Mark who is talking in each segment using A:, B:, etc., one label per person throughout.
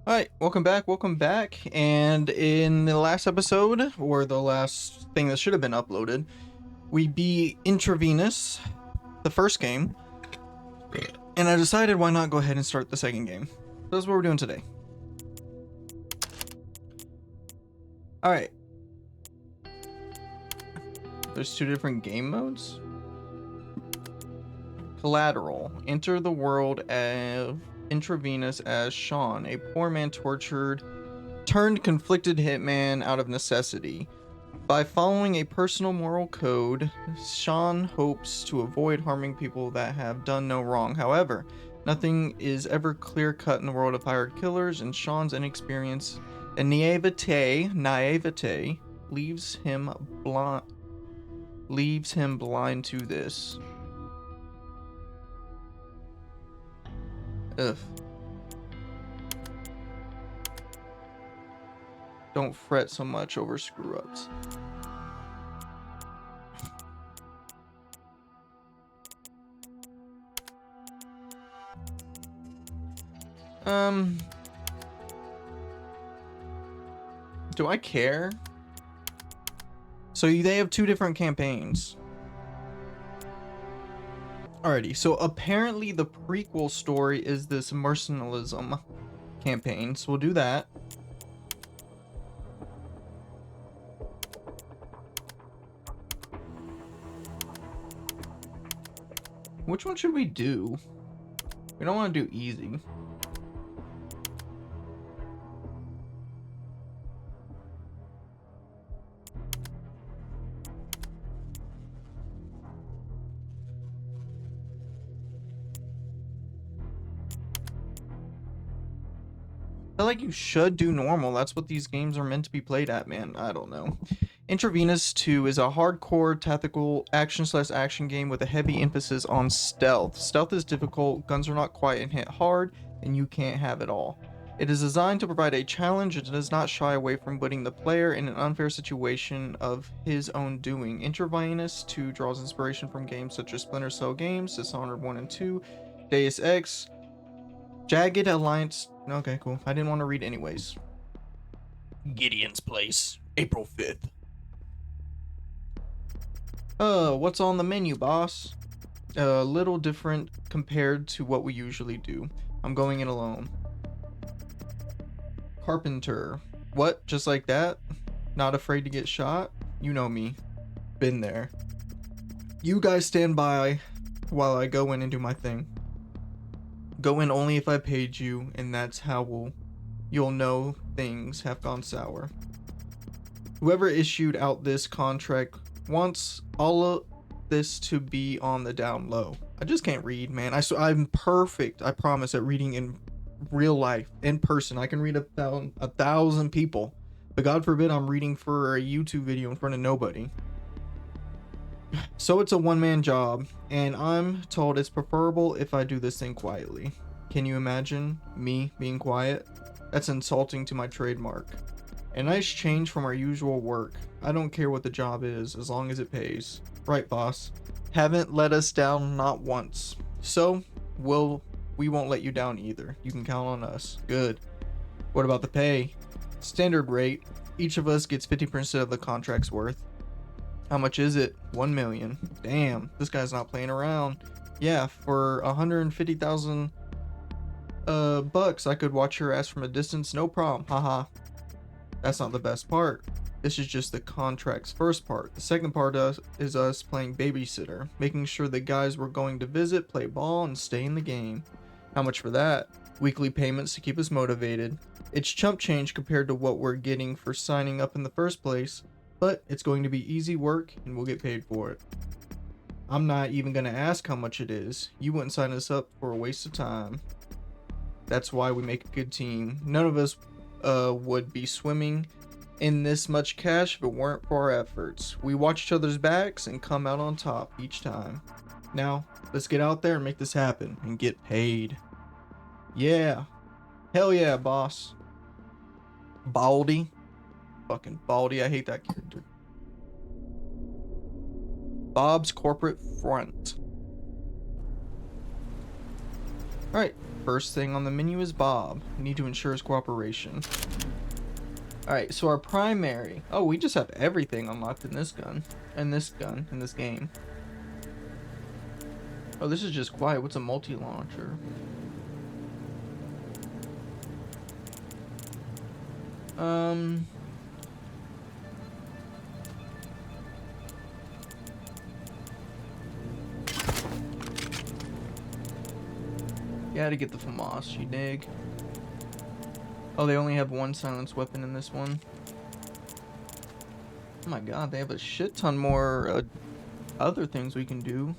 A: Alright, welcome back. And in the last episode, or the last thing that should have been uploaded, we beat Intravenous, the first game, and I decided why not go ahead and start the second game. So that's what we're doing today. Alright. There's two different game modes. Collateral. Enter the world of Intravenous as Sean, a poor man turned conflicted hitman out of necessity. By following a personal moral code, Sean hopes to avoid harming people that have done no wrong. However, nothing is ever clear-cut in the world of hired killers, and Sean's inexperience and naivete leaves him blind to this. Ugh. Don't fret so much over screw-ups. Do I care? So they have two different campaigns. Alrighty, so apparently the prequel story is this mercenalism campaign, so we'll do that. Which one should we do? We don't want to do easy. I feel like you should do normal. That's what these games are meant to be played at, man. I don't know. Intravenous 2 is a hardcore tactical action/action game with a heavy emphasis on stealth. Stealth is difficult, guns are not quiet and hit hard, and you can't have it all. It is designed to provide a challenge and does not shy away from putting the player in an unfair situation of his own doing. Intravenous 2 draws inspiration from games such as Splinter Cell games, Dishonored 1 and 2, Deus Ex, Jagged Alliance. Okay, cool. I didn't want to read anyways. Gideon's Place, April 5th. What's on the menu, boss? A little different compared to what we usually do. I'm going in alone. Carpenter. What? Just like that? Not afraid to get shot? You know me. Been there. You guys stand by while I go in and do my thing. Go in only if I paid you, and that's how you'll know things have gone sour. Whoever issued out this contract wants all of this to be on the down low. I just can't read, man. I'm perfect, I promise, at reading in real life, in person. I can read a thousand people, but God forbid I'm reading for a YouTube video in front of nobody. So it's a one-man job, and I'm told it's preferable if I do this thing quietly. Can you imagine me being quiet? That's insulting to my trademark. A nice change from our usual work. I don't care what the job is, as long as it pays. Right, boss. Haven't let us down not once. So, we won't let you down either. You can count on us. Good. What about the pay? Standard rate. Each of us gets 50% of the contract's worth. How much is it? 1 million. Damn, this guy's not playing around. Yeah, for 150,000 bucks, I could watch your ass from a distance, no problem. Haha. That's not the best part. This is just the contract's first part. The second part is us playing babysitter, making sure the guys we're going to visit play ball and stay in the game. How much for that? Weekly payments to keep us motivated. It's chump change compared to what we're getting for signing up in the first place. But it's going to be easy work and we'll get paid for it. I'm not even going to ask how much it is. You wouldn't sign us up for a waste of time. That's why we make a good team. None of us would be swimming in this much cash if it weren't for our efforts. We watch each other's backs and come out on top each time. Now, let's get out there and make this happen and get paid. Yeah. Hell yeah, boss. Baldy. Fucking Baldy, I hate that character. Bob's corporate front. Alright, First thing on the menu is Bob. We need to ensure his cooperation. Alright, so our primary... Oh, we just have everything unlocked in this gun. And this gun in this game. Oh, this is just quiet. What's a multi-launcher? Gotta get the FAMAS, you dig? Oh, they only have one silenced weapon in this one. Oh my god, they have a shit ton more other things we can do.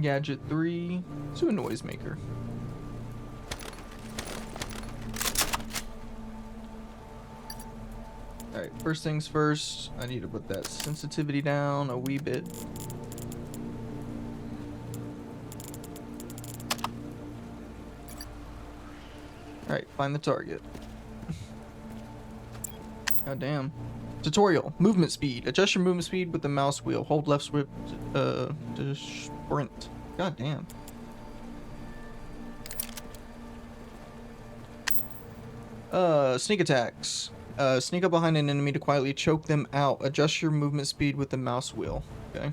A: Gadget 3, to a noisemaker. Alright, first things first, I need to put that sensitivity down a wee bit. Alright, find the target. God damn. Tutorial. Movement speed. Adjust your movement speed with the mouse wheel. Hold left swip to sprint. God damn. Sneak attacks. Sneak up behind an enemy to quietly choke them out. Adjust your movement speed with the mouse wheel. Okay.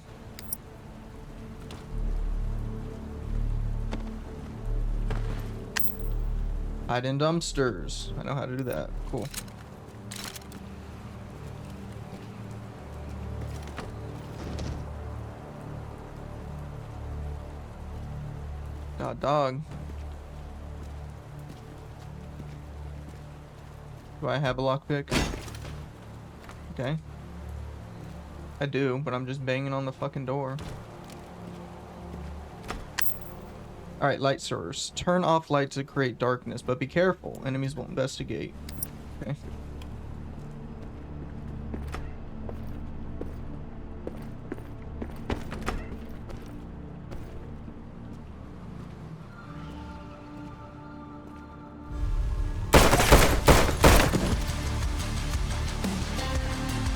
A: Hide in dumpsters. I know how to do that. Cool. God, dog. Do I have a lockpick? Okay. I do, but I'm just banging on the fucking door. Alright, light source. Turn off lights to create darkness, but be careful. Enemies will investigate. Okay.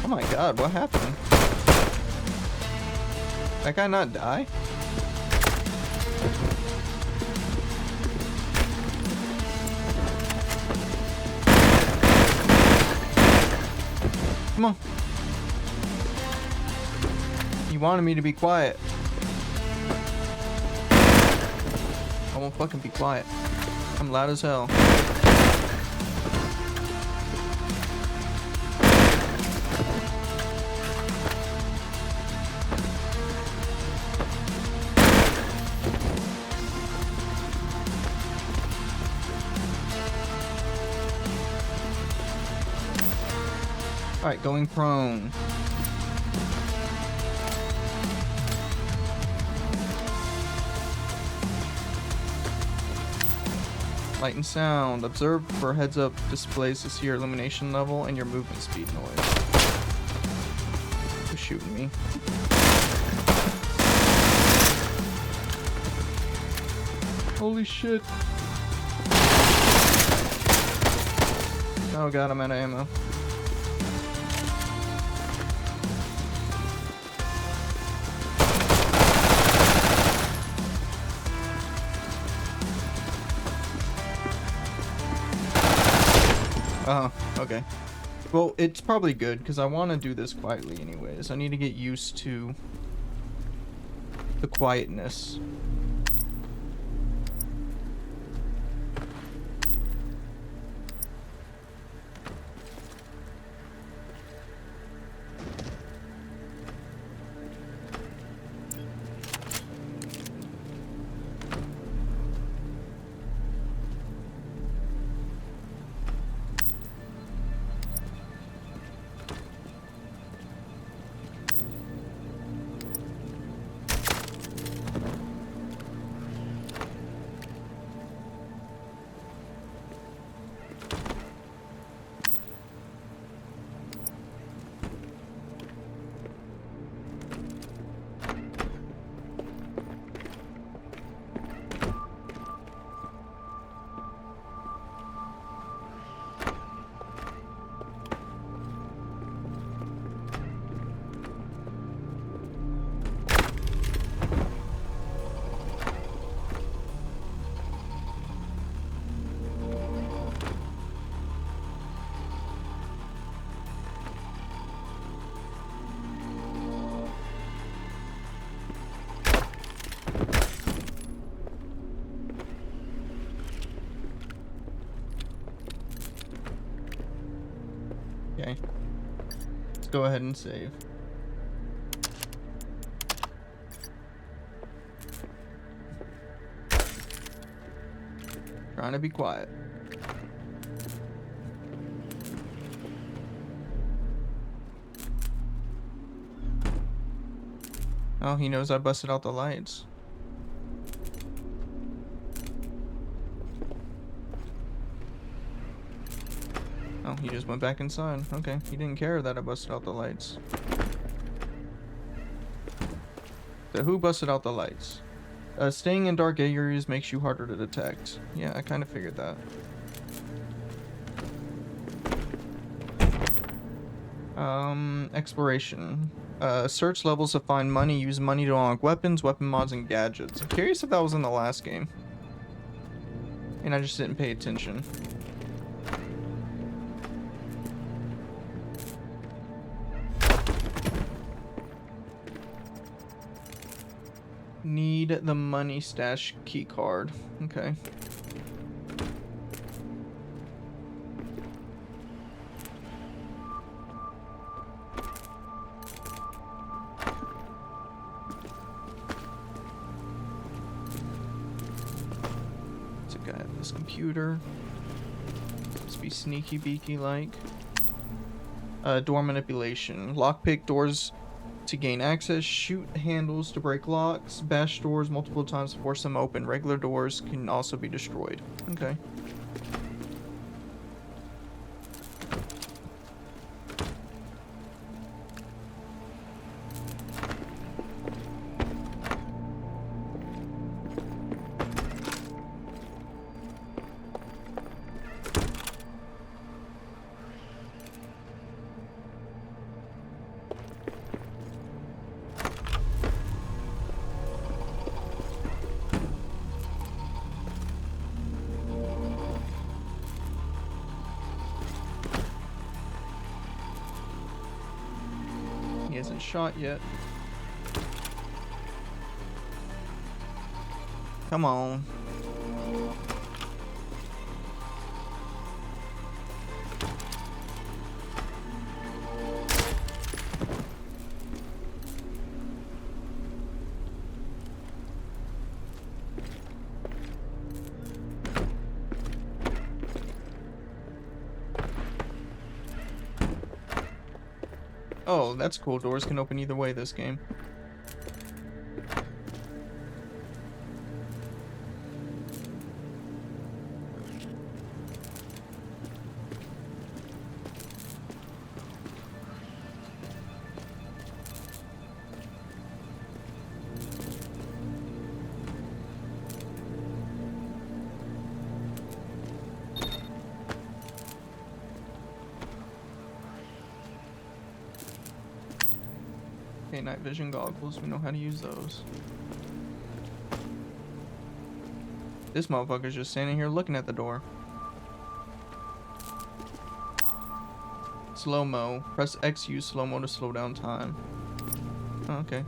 A: Oh my god, what happened? That guy not die? Come on. You wanted me to be quiet. I won't fucking be quiet. I'm loud as hell. Alright, going prone. Light and sound. Observe for heads up displays to see your illumination level and your movement speed noise. Who's shooting me? Holy shit. Oh god, I'm out of ammo. Oh, okay. Well, it's probably good, because I want to do this quietly anyways. I need to get used to the quietness. Okay. Let's go ahead and save. Trying to be quiet. Oh, he knows I busted out the lights. Oh, he just went back inside. Okay, he didn't care that I busted out the lights. So who busted out the lights? Staying in dark areas makes you harder to detect. Yeah, I kind of figured that. Exploration. Search levels to find money. Use money to unlock weapons, weapon mods, and gadgets. I'm curious if that was in the last game. And I just didn't pay attention. Need the money stash key card. Okay. Let's look at this computer. Let's be sneaky beaky like. Door manipulation. Lockpick doors to gain access, shoot handles to break locks, bash doors multiple times to force them open. Regular doors can also be destroyed. Okay. He hasn't shot yet. Come on. Oh, that's cool. Doors can open either way this game. Okay, night vision goggles. We know how to use those. This motherfucker's just standing here looking at the door. Slow-mo. Press X, use slow-mo to slow down time. Oh, okay.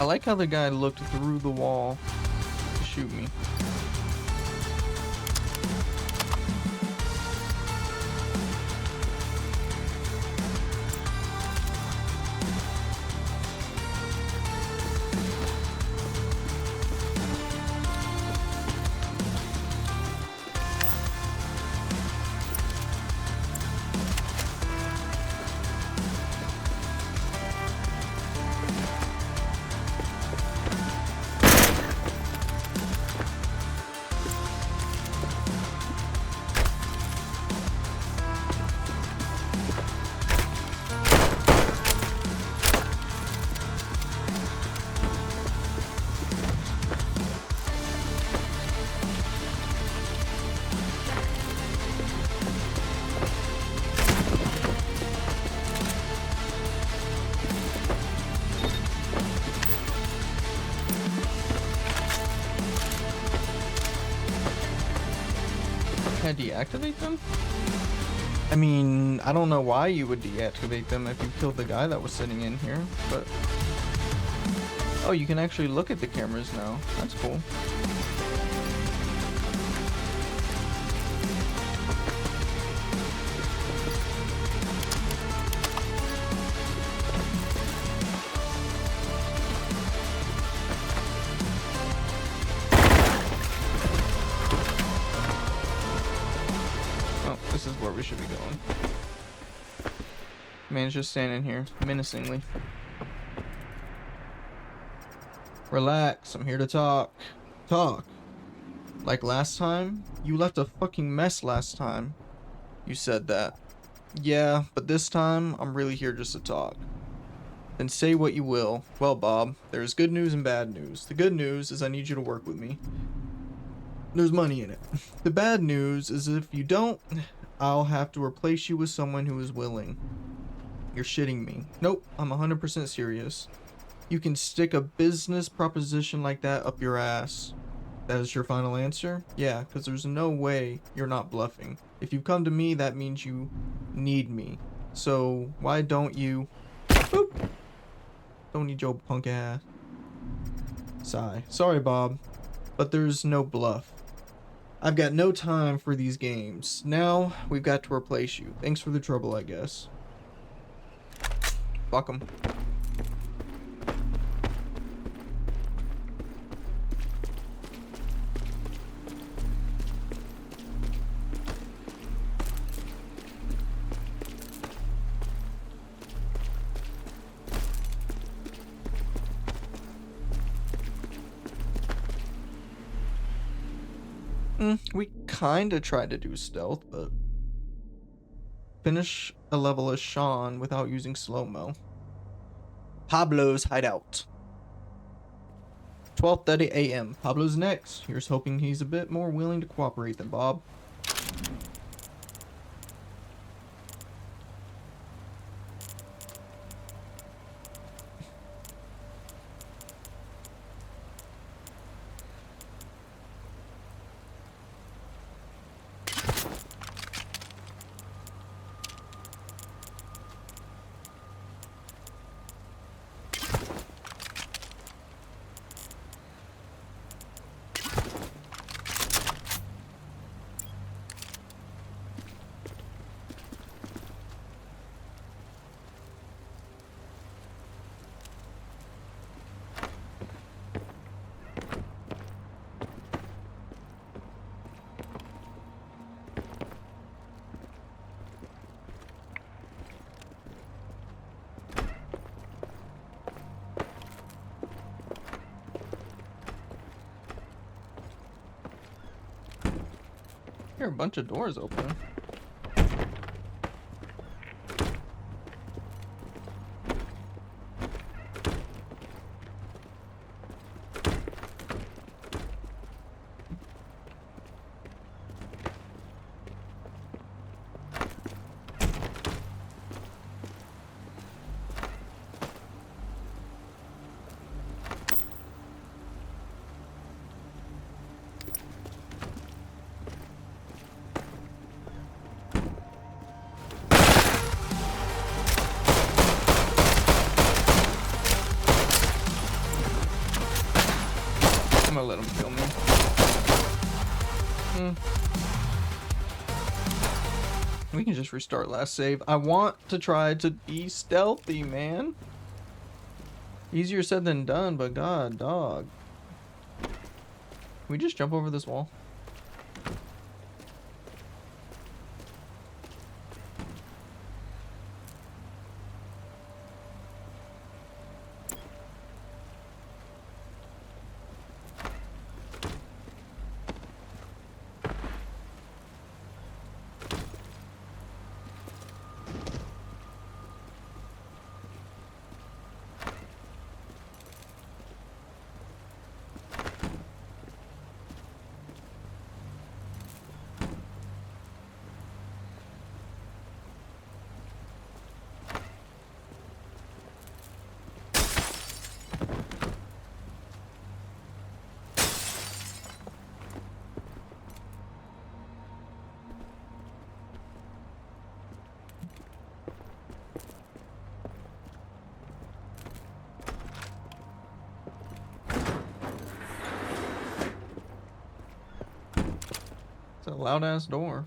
A: I like how the guy looked through the wall to shoot me. Can I deactivate them? I mean, I don't know why you would deactivate them if you killed the guy that was sitting in here, but... Oh, you can actually look at the cameras now. That's cool. This is where we should be going. Man's just standing here, menacingly. Relax, I'm here to talk. Talk. Like last time? You left a fucking mess last time. You said that. Yeah, but this time, I'm really here just to talk. Then say what you will. Well, Bob, there's good news and bad news. The good news is I need you to work with me. There's money in it. The bad news is if you don't, I'll have to replace you with someone who is willing. You're shitting me. Nope, I'm 100% serious. You can stick a business proposition like that up your ass. That is your final answer? Yeah, because there's no way you're not bluffing. If you come to me, that means you need me. So why don't you... Boop. Don't need your punk ass. Sigh. Sorry, Bob, but there's no bluff. I've got no time for these games. Now, we've got to replace you. Thanks for the trouble, I guess. Fuck 'em. We kinda tried to do stealth, but... Finish a level as Sean without using slow-mo. Pablo's hideout. 12:30 a.m. Pablo's next. Here's hoping he's a bit more willing to cooperate than Bob. There are a bunch of doors open. gonna let him kill me. We can just restart last save. I want to try to be stealthy, man. Easier said than done, but god, dog. Can we just jump over this wall? It's a loud ass door.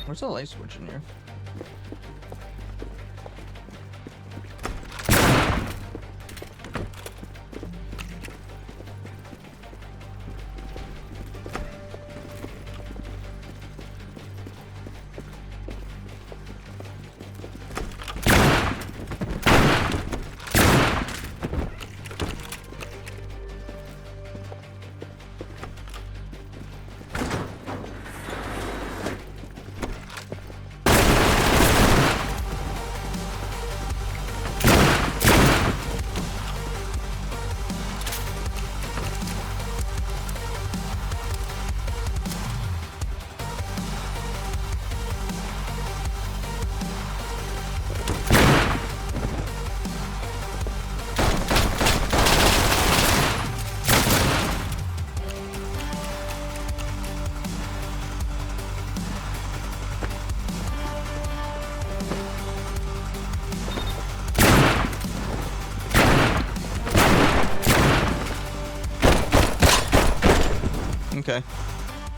A: Where's the light switch in here? Okay.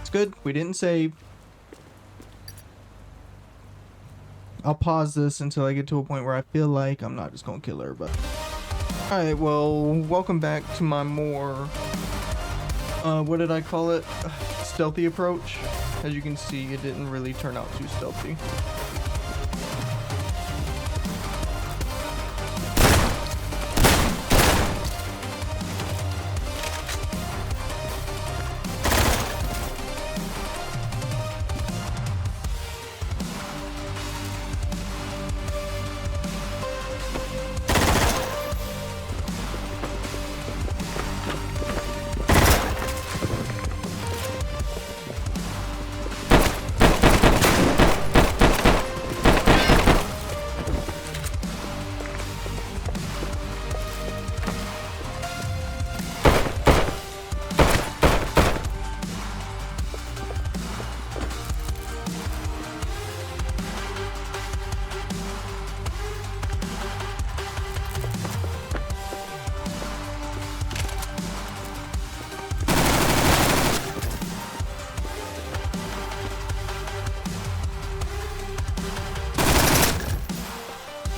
A: It's good. We didn't save. I'll pause this until I get to a point where I feel like I'm not just gonna kill her, but... Alright, well, welcome back to my more... what did I call it? Stealthy approach. As you can see, it didn't really turn out too stealthy.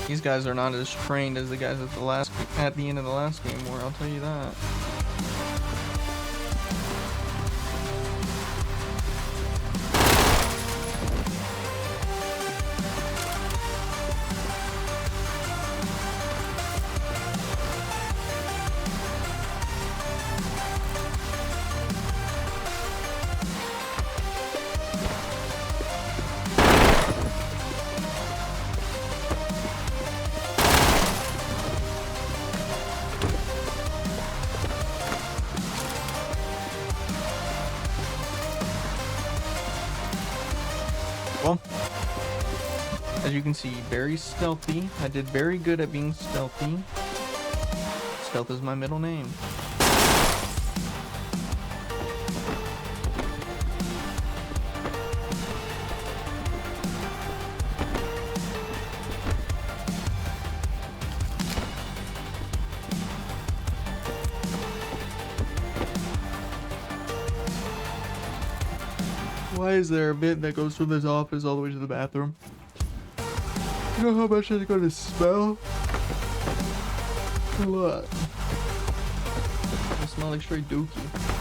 A: These guys are not as trained as the guys at the end of the last game were, I'll tell you that. As you can see, very stealthy. I did very good at being stealthy. Stealth is my middle name. Why is there a vent that goes from this office all the way to the bathroom? You know how much it's gonna smell? What? It smells like straight dookie.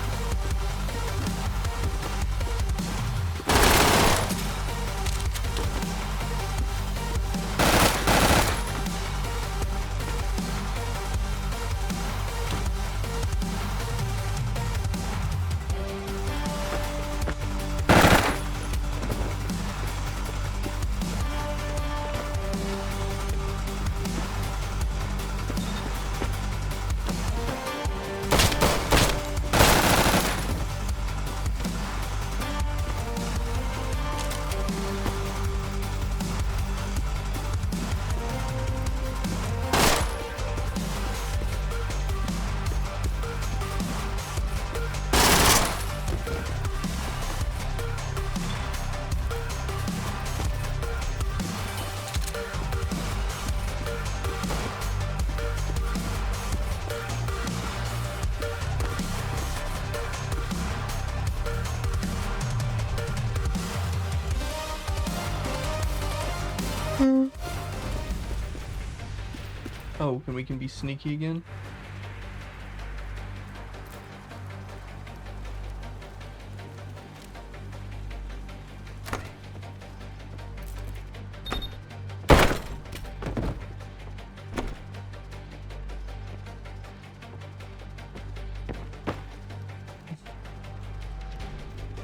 A: Oh, and we can be sneaky again?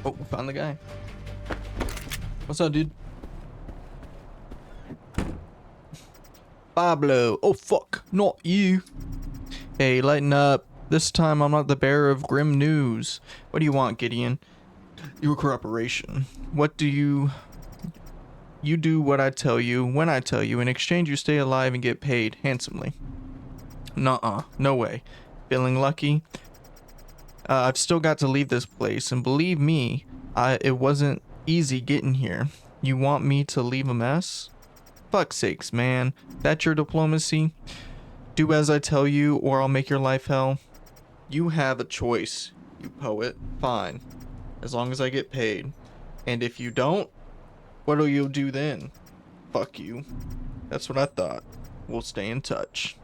A: Oh, we found the guy. What's up, dude? Pablo. Oh, fuck. Not you. Hey, lighten up. This time I'm not the bearer of grim news. What do you want, Gideon? Your cooperation. What do you... You do what I tell you, when I tell you. In exchange, you stay alive and get paid handsomely. Nuh-uh. No way. Feeling lucky? I've still got to leave this place, and believe me, it wasn't easy getting here. You want me to leave a mess? Fuck's sakes, man. That's your diplomacy? Do as I tell you, or I'll make your life hell. You have a choice, you poet. Fine. As long as I get paid. And if you don't, what'll you do then? Fuck you. That's what I thought. We'll stay in touch.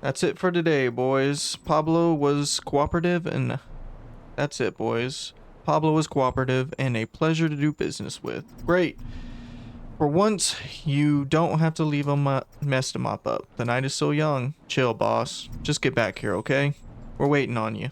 A: That's it for today, boys. Pablo was cooperative, and that's it, boys. Pablo was cooperative and a pleasure to do business with. Great. For once, you don't have to leave a mess to mop up. The night is still young. Chill, boss. Just get back here, okay? We're waiting on you.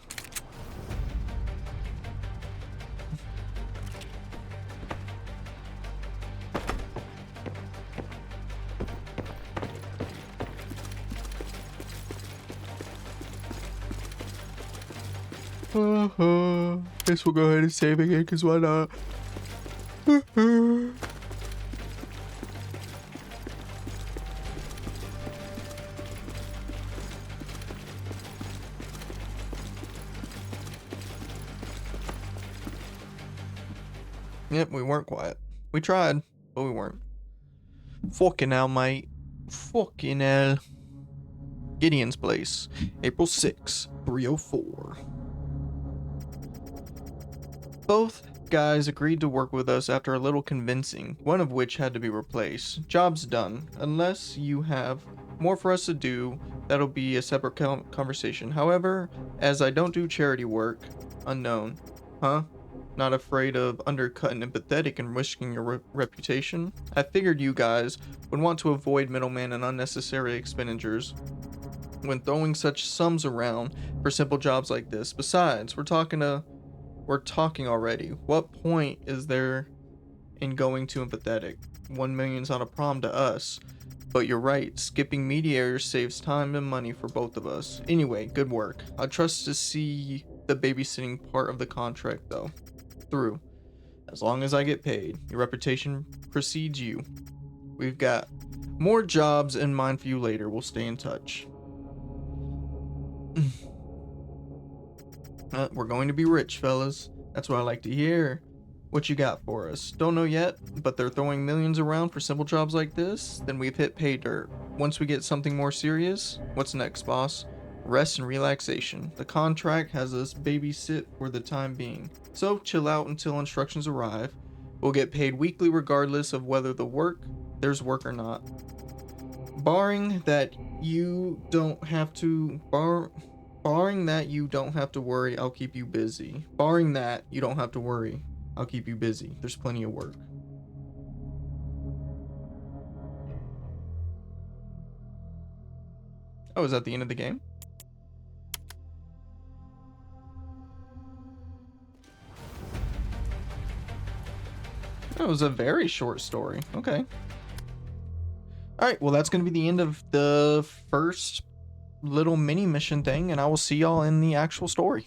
A: Guess we'll go ahead and save again, because why not? Yep, we weren't quiet. We tried, but we weren't. Fucking hell, mate. Fucking hell. Gideon's place. April 6, 304. Both guys agreed to work with us after a little convincing, one of which had to be replaced. Job's done. Unless you have more for us to do, that'll be a separate conversation. However, as I don't do charity work, unknown. Huh? Not afraid of undercutting empathetic and risking your reputation? I figured you guys would want to avoid middlemen and unnecessary expenditures when throwing such sums around for simple jobs like this. Besides, we're talking already. What point is there in going too empathetic? 1 million's not a problem to us. But you're right, skipping mediators saves time and money for both of us. Anyway, good work. I trust to see the babysitting part of the contract though through. As long as I get paid, your reputation precedes you. We've got more jobs in mind for you later. We'll stay in touch. We're going to be rich, fellas. That's what I like to hear. What you got for us? Don't know yet, but they're throwing millions around for simple jobs like this. Then we've hit pay dirt. Once we get something more serious, what's next, boss? Rest and relaxation. The contract has us babysit for the time being. So chill out until instructions arrive. We'll get paid weekly regardless of whether there's work or not. Barring that you don't have to worry, I'll keep you busy. Barring that you don't have to worry, I'll keep you busy. There's plenty of work. Oh, is that the end of the game? That was a very short story. Okay. Alright, well that's going to be the end of the first little mini mission thing, and I will see y'all in the actual story.